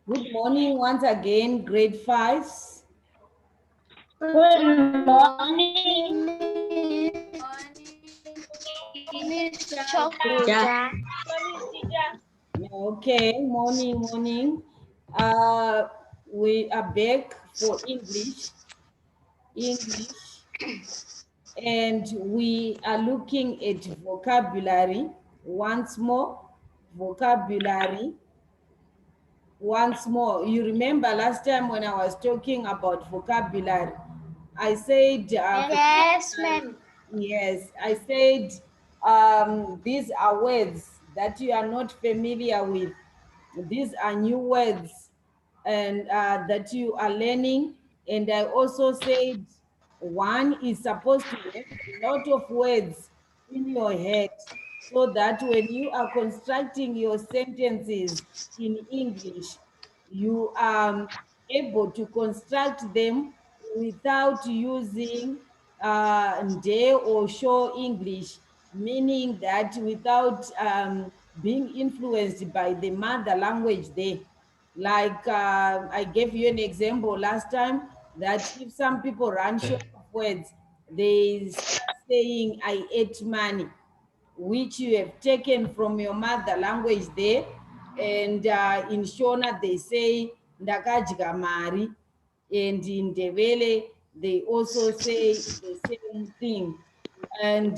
Good morning once again, grade 5s. Good morning, Miss Chogugugdza. Okay, morning. Uh, we are back for English, and we are looking at vocabulary once more. Vocabulary once more. You remember last time when I was talking about vocabulary, I said Yes, ma'am. yes, I said these are words that you are not familiar with. These are new words and that you are learning. And I also said one is supposed to have a lot of words in your head so that when you are constructing your sentences in English, you are able to construct them without using nde or show English, meaning that without being influenced by the mother language there. Like I gave you an example last time that if some people run short of words, they start saying, I ate money, which you have taken from your mother language there. And in Shona, they say, ndakadya mari. And in Devele, they also say the same thing. And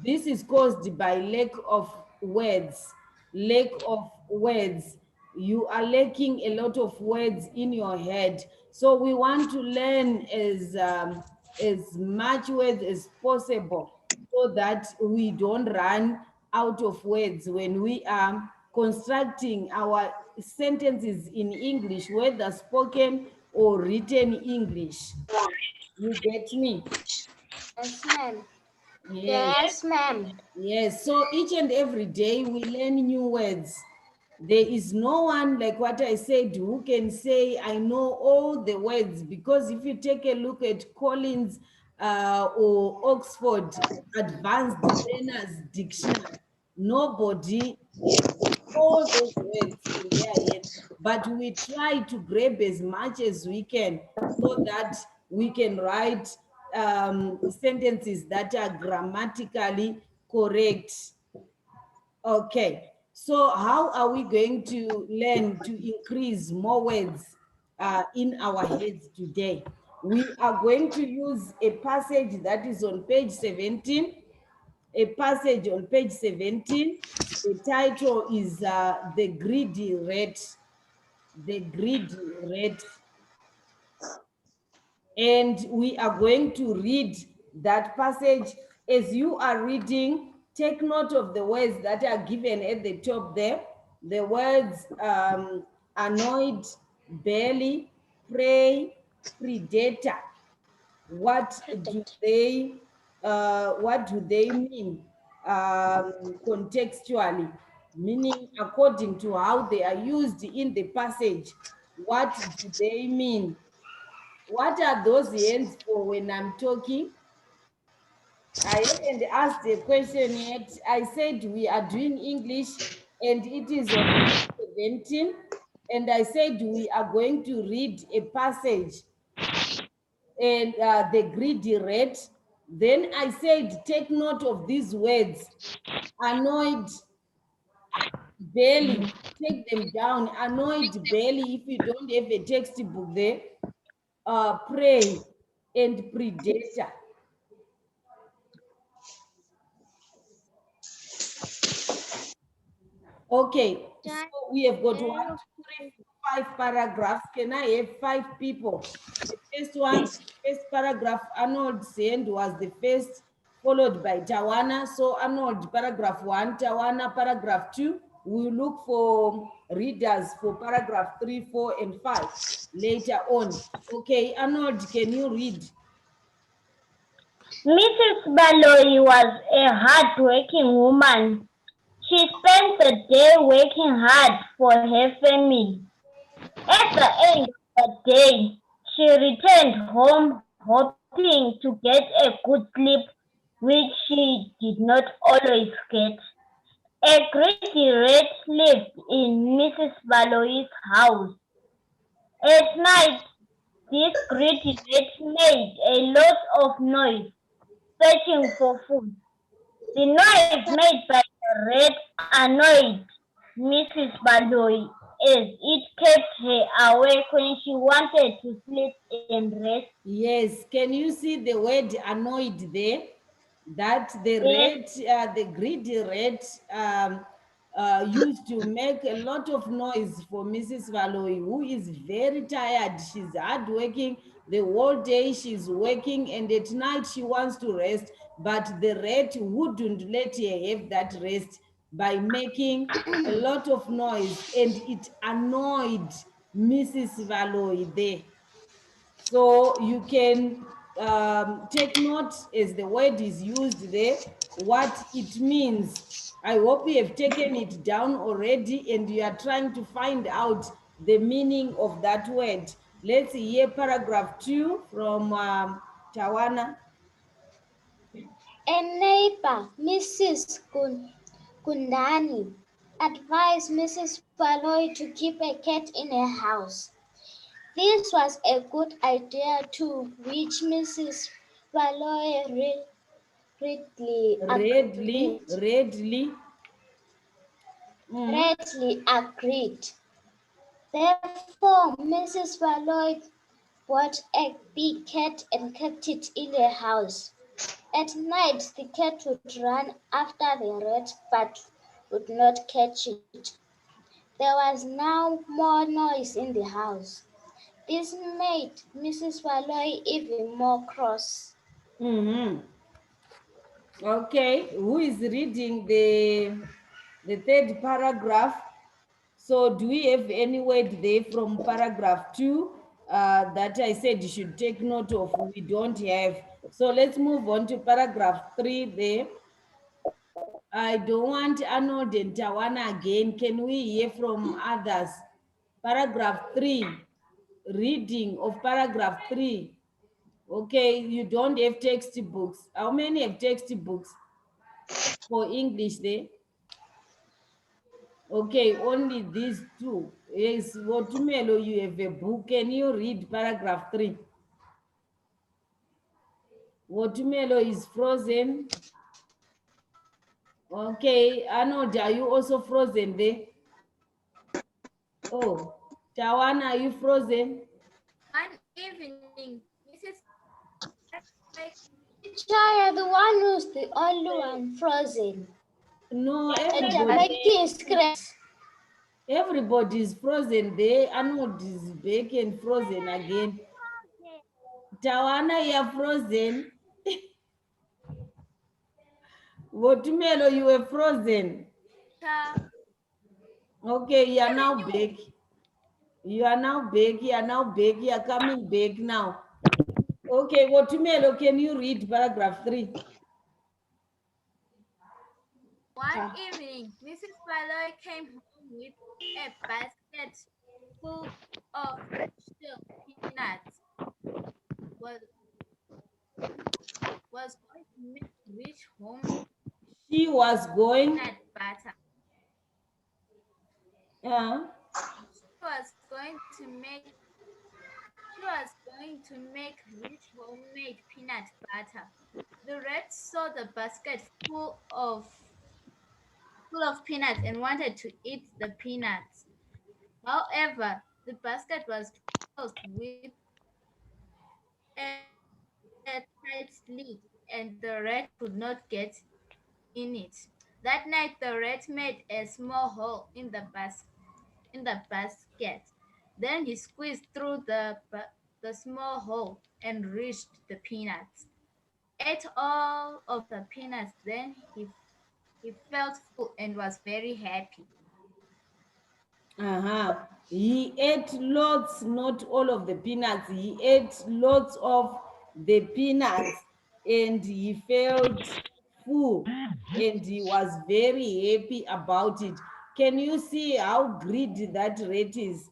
this is caused by lack of words. Lack of words. You are lacking a lot of words in your head. So we want to learn as much words as possible so that we don't run out of words when we are constructing our sentences in English, whether spoken or written English. You get me? Yes, ma'am. Yes. Yes, ma'am. Yes, so each and every day we learn new words. There is no one, like what I said, who can say, I know all the words, because if you take a look at Collins or Oxford Advanced Learners Dictionary, nobody has all those words in their head. But we try to grab as much as we can so that we can write sentences that are grammatically correct. Okay, so how are we going to learn to increase more words in our heads today? We are going to use a passage that is on page 17. A passage on page 17. The title is The Greedy Rat. The Greedy Rat. And we are going to read that passage. As you are reading, take note of the words that are given at the top there. The words annoyed, belly, prey, predator. What do they mean contextually? Meaning according to how they are used in the passage. What do they mean? What are those hands for when I'm talking? I haven't asked a question yet. I said we are doing English and it is on page 17. And I said we are going to read a passage and the greedy rat. Then I said, take note of these words. Annoyed, belly, take them down. Annoyed belly, if you don't have a textbook there. Prey and predator. Okay, so we have got 1, 2, 3, 4, 5 paragraphs. Can I have 5 people? The first paragraph, Arnold's hand was the first, followed by Tawana. So Arnold, paragraph 1, Tawana, paragraph 2. We'll look for readers for paragraph 3, 4, and 5 later on. Okay, Arnold, can you read? Mrs. Baloyi was a hard-working woman. She spent the day working hard for her family. At the end of the day, she returned home hoping to get a good sleep, which she did not always get. A greedy rat lived in Mrs. Valois' house. At night, this greedy rat made a lot of noise, searching for food. The noise made by the rat annoyed Mrs. Valois as it kept her awake when she wanted to sleep and rest. Yes, can you see the word annoyed there? That the Yes, rat, the greedy rat, used to make a lot of noise for Mrs. Valoy, who is very tired. She's hardworking the whole day. She's working, and at night she wants to rest. But the rat wouldn't let her have that rest by making a lot of noise, and it annoyed Mrs. Valoy there. So you can take note as the word is used there, what it means. I hope you have taken it down already and you are trying to find out the meaning of that word. Let's hear paragraph 2 from Tawana. A neighbor, Mrs. Kundani, advised Mrs. Valoy to keep a cat in her house. This was a good idea to which Mrs. Valoy readily Redly, agreed. redly. Mm. Readily agreed. Therefore, Mrs. Valoy bought a big cat and kept it in her house. At night, the cat would run after the rat but would not catch it. There was now more noise in the house. This made Mrs. Valoy even more cross. Mm-hmm. Okay, who is reading the third paragraph? So do we have any word there from paragraph 2 that I said you should take note of? We don't have. So let's move on to paragraph 3 there. I don't want Arnold and Tawana again. Can we hear from others? Paragraph 3, reading of paragraph 3. Okay, you don't have textbooks. How many have textbooks for English there? Okay, only these two. Yes, Wotumelo, you have a book. Can you read paragraph 3? Wotumelo is frozen. Okay, Arnold, are you also frozen there? Oh, Tawana, are you frozen? One evening, Mrs. Teacher, you're the one who's the only one frozen. No, And you're making scraps. everybody is frozen there. Arnold is back and frozen again. Tawana, you are frozen. Wotumelo, you were frozen. Okay, you are now back. You are now back. You are now back. You are coming back now. Okay, Wotumelo, can you read paragraph 3? One evening, Mrs. Valoy came home with a basket full of shelled peanuts. Was going to make rich home She was going. peanut butter. Uh, She was going to make rich homemade peanut butter. The rat saw the basket full of peanuts and wanted to eat the peanuts. However, the basket was closed with a tight lid and the rat could not get in it. That night the rat made a small hole in the basket. Then he squeezed through the small hole and reached the peanuts. Ate all of the peanuts. Then he felt full and was very happy. uh-huh. He ate lots, not all of the peanuts. He ate lots of the peanuts and he felt full and he was very happy about it. Can you see how greedy that rat is?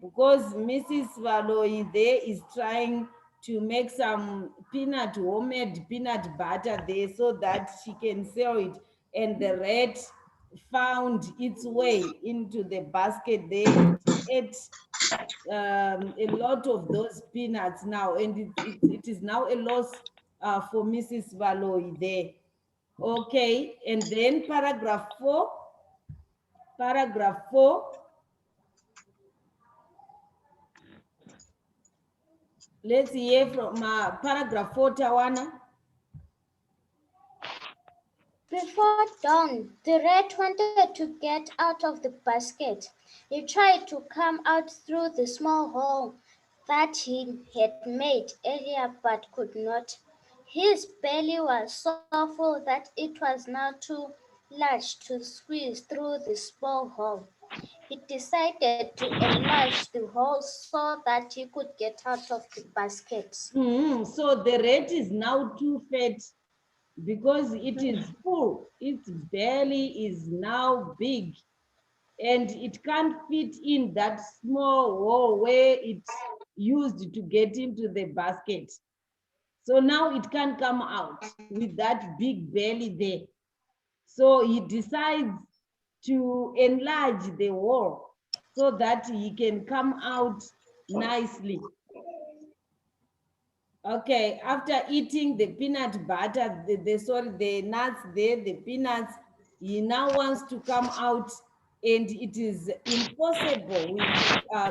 Because Mrs. Valoy there is trying to make some homemade peanut butter there so that she can sell it. And the rat found its way into the basket there. It ate a lot of those peanuts now, and it is now a loss for Mrs. Valoy there. Okay, and then paragraph 4, let's hear from paragraph 4, Tawana. Before dawn, the rat wanted to get out of the basket. He tried to come out through the small hole that he had made earlier but could not. His belly was so full that it was now too large to squeeze through the small hole. He decided to enlarge the hole so that he could get out of the basket. So the rat is now too fat because it is full. Its belly is now big and it can't fit in that small hole where it's used to get into the basket. So now it can't come out with that big belly there. So he decides to enlarge the hole so that he can come out nicely. Okay, after eating the peanut butter, the nuts there, the peanuts, he now wants to come out, and it is impossible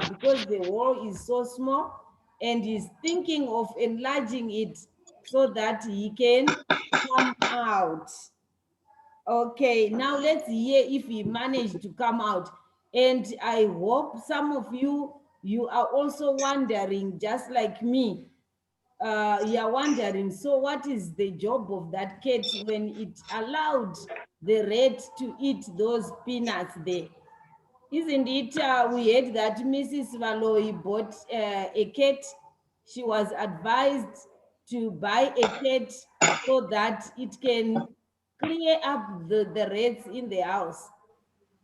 because the hole is so small, and he's thinking of enlarging it so that he can come out. Okay, now let's hear if he managed to come out. And I hope some of you are also wondering, just like me, you're wondering, so what is the job of that cat when it allowed the rat to eat those peanuts there? Isn't it? We heard that Mrs. Valoy bought a cat. She was advised to buy a cat so that it can clear up the rats in the house.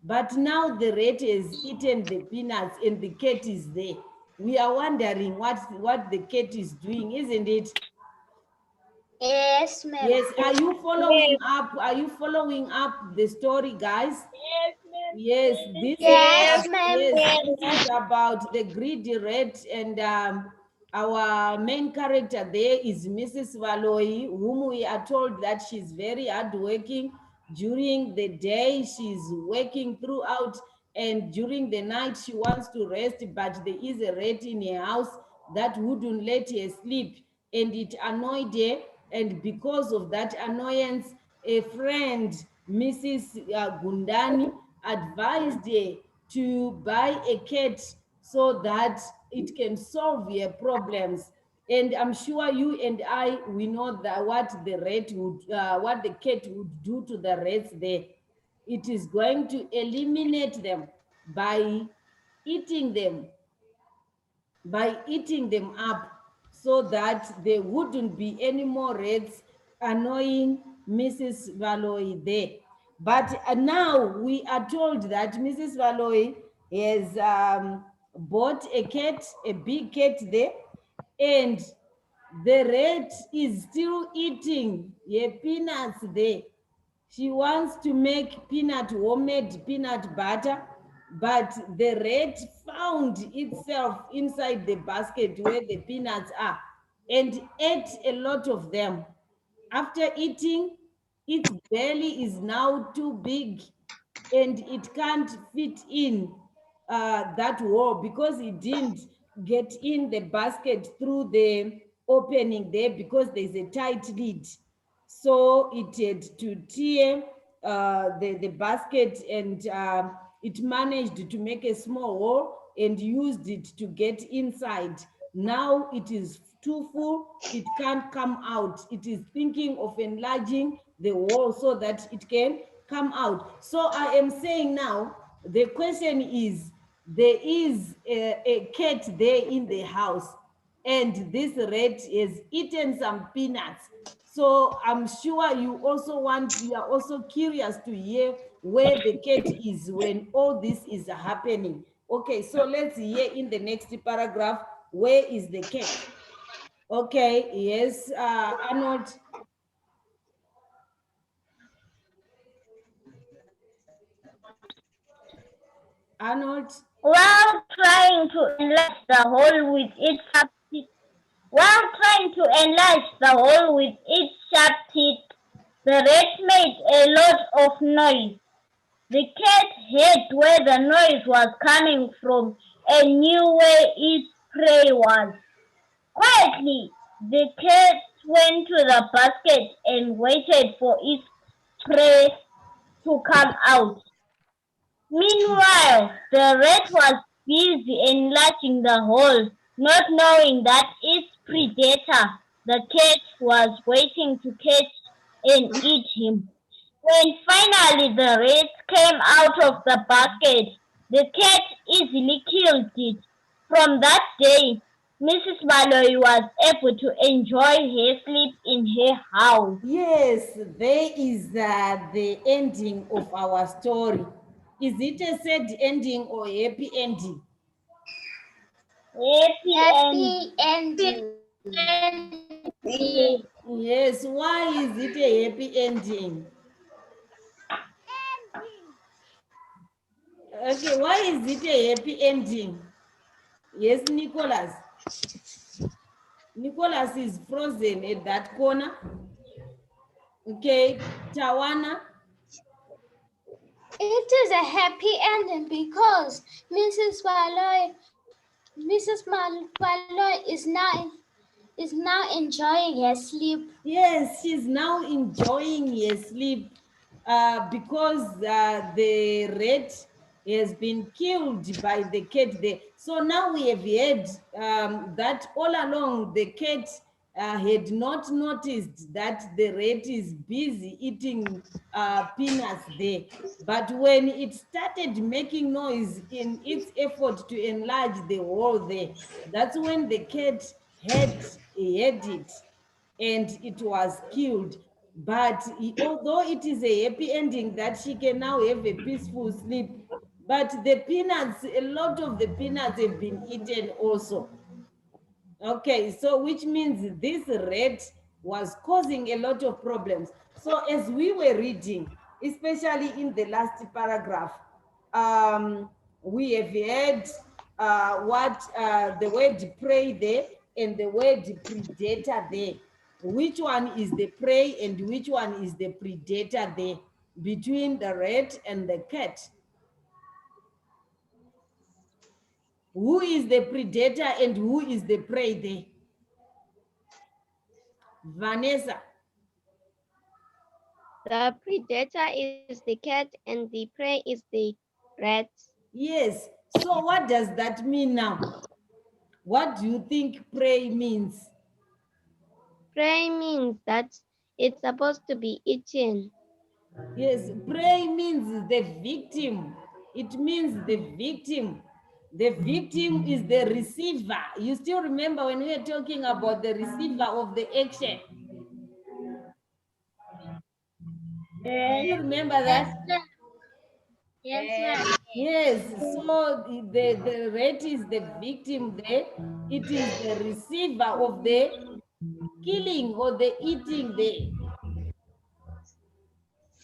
But now the rat has eaten the peanuts and the cat is there. We are wondering what the cat is doing, isn't it? Yes, ma'am. Yes, are you following up? Are you following up the story, guys? Yes, this is Yes, ma'am. this is about the greedy rat, and our main character there is Mrs. Valoy, whom we are told that she's very hardworking. During the day, she's working throughout, and during the night, she wants to rest, but there is a rat in her house that wouldn't let her sleep, and it annoyed her. And because of that annoyance, a friend, Mrs. Gundani, advised her to buy a cat so that it can solve your problems. And I'm sure you and I, we know that what what the cat would do to the rats there. It is going to eliminate them by eating them up so that there wouldn't be any more rats annoying Mrs. Valoy there. But now we are told that Mrs. Valoy has bought a cat, a big cat there, and the rat is still eating peanuts there. She wants to make homemade peanut butter, but the rat found itself inside the basket where the peanuts are and ate a lot of them. After eating, its belly is now too big and it can't fit in that wall because it didn't get in the basket through the opening there because there's a tight lid. So it had to tear the basket, and it managed to make a small hole and used it to get inside. Now it is too full, it can't come out. It is thinking of enlarging the wall so that it can come out. So I am saying now, the question is, there is a cat there in the house, and this rat has eaten some peanuts. So I'm sure you are also curious to hear where the cat is when all this is happening. Okay, so let's hear in the next paragraph, where is the cat? Okay, yes, Arnold. Arnold? While trying to enlarge the hole with its sharp teeth, the rat made a lot of noise. The cat heard where the noise was coming from and knew where its prey was. Quietly, the cat went to the basket and waited for its prey to come out. Meanwhile, the rat was busy enlarging the hole, not knowing that its predator, the cat, was waiting to catch and eat him. When finally the rat came out of the basket, the cat easily killed it. From that day, Mrs. Malloy was able to enjoy her sleep in her house. Yes, there is the ending of our story. Is it a sad ending or happy ending? Happy ending. Yes, why is it a happy ending? Okay, why is it a happy ending? Yes, Nicholas. Nicholas is frozen at that corner. Okay, Tawana. It is a happy ending because Mrs. Malloy is now enjoying her sleep. Yes, she's now enjoying her sleep because the rat has been killed by the cat there. So now we have heard that all along the cat had not noticed that the rat is busy eating peanuts there. But when it started making noise in its effort to enlarge the hole there, that's when the cat heard it and it was killed. But although it is a happy ending that she can now have a peaceful sleep, but the peanuts, a lot of the peanuts have been eaten also. Okay, so which means this rat was causing a lot of problems. So as we were reading, especially in the last paragraph, we have heard what the word prey there and the word predator there. Which one is the prey and which one is the predator there between the rat and the cat? Who is the predator and who is the prey there? Vanessa. The predator is the cat and the prey is the rat. Yes. So what does that mean now? What do you think prey means? Prey means that it's supposed to be eaten. Yes, prey means the victim. It means the victim. The victim is the receiver. You still remember when we were talking about the receiver of the action? Do you remember that? Yes, ma'am. Yes, so the rat is the victim there. It is the receiver of the killing or the eating there.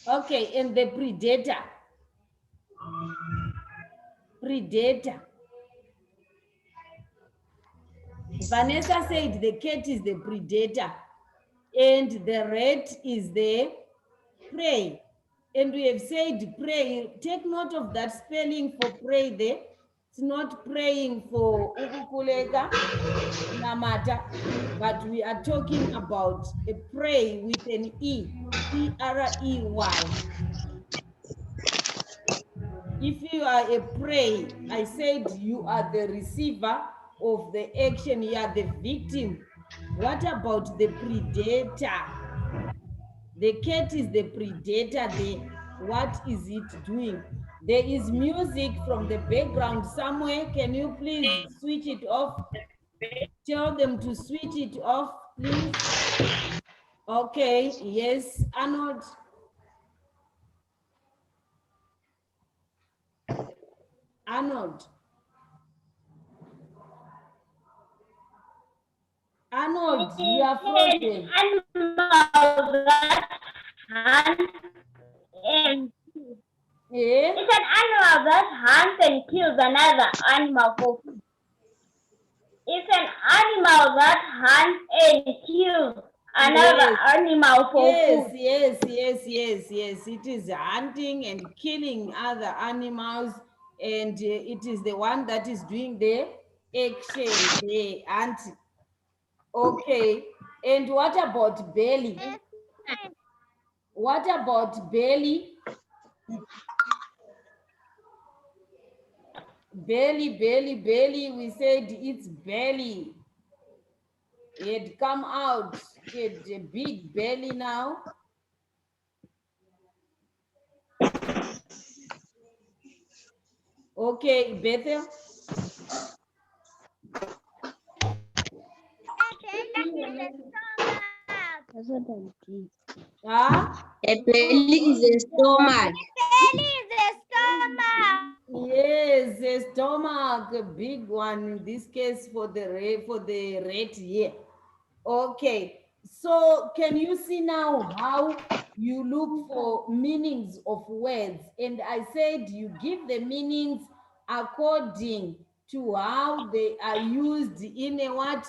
Okay, and the predator. Predator. Vanessa said the cat is the predator and the rat is the prey. And we have said prey. Take note of that spelling for prey there. It's not praying for ukukuleka, namata, but we are talking about a prey with an E, P-R-E-Y. If you are a prey, I said you are the receiver of the action, you are the victim. What about the predator? The cat is the predator. What is it doing? There is music from the background somewhere. Can you please switch it off? Tell them to switch it off, please. Okay, yes, Arnold. Arnold. Arnold, you are frozen. Animal that hunt and Eh? It's an animal that hunts and kills another animal for food. It's an animal that hunts and kills another Yes. animal for Yes, food. yes. It is hunting and killing other animals, and it is the one that is doing the action, the hunting. Okay. And what about belly? What about belly? Belly. We said it's belly. It come out. It a big belly now. Okay, Bethel. That's what I did. Ah, A belly is a stomach. yes, a stomach, a big one in this case for the red here. Okay, so can you see now how you look for meanings of words? And I said you give the meanings according to how they are used in a what?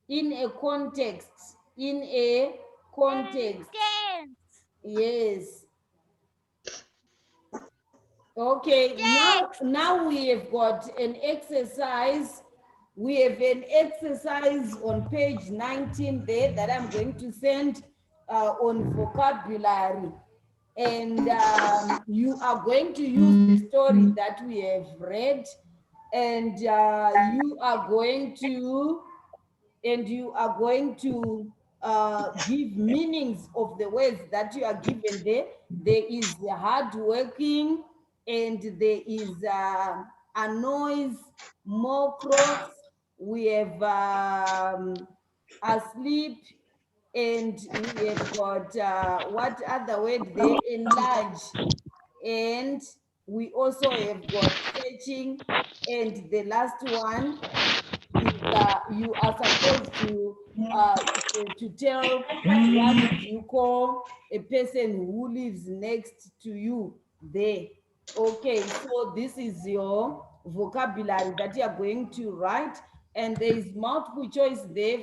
In a context. In a context. Yes. Okay, now we have got an exercise. We have an exercise on page 19 there that I'm going to send on vocabulary. And you are going to use the story that we have read, and you are going to give meanings of the words that you are given there. There is the hardworking, and there is a noise, more cross. We have asleep, and we have got what other word they enlarge, and we also have got searching, and the last one is you are supposed to tell what do you call a person who lives next to you there. Okay, so this is your vocabulary that you are going to write, and there is multiple choice there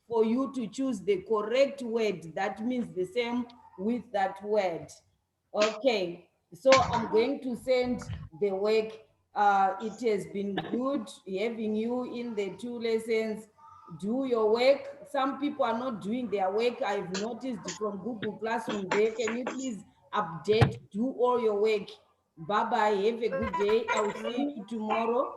for you to choose the correct word that means the same with that word. Okay, so I'm going to send the work. It has been good having you in the two lessons. Do your work. Some people are not doing their work. I've noticed from Google Classroom there. Can you please update, do all your work? Bye bye. Have a good day. I'll see you tomorrow.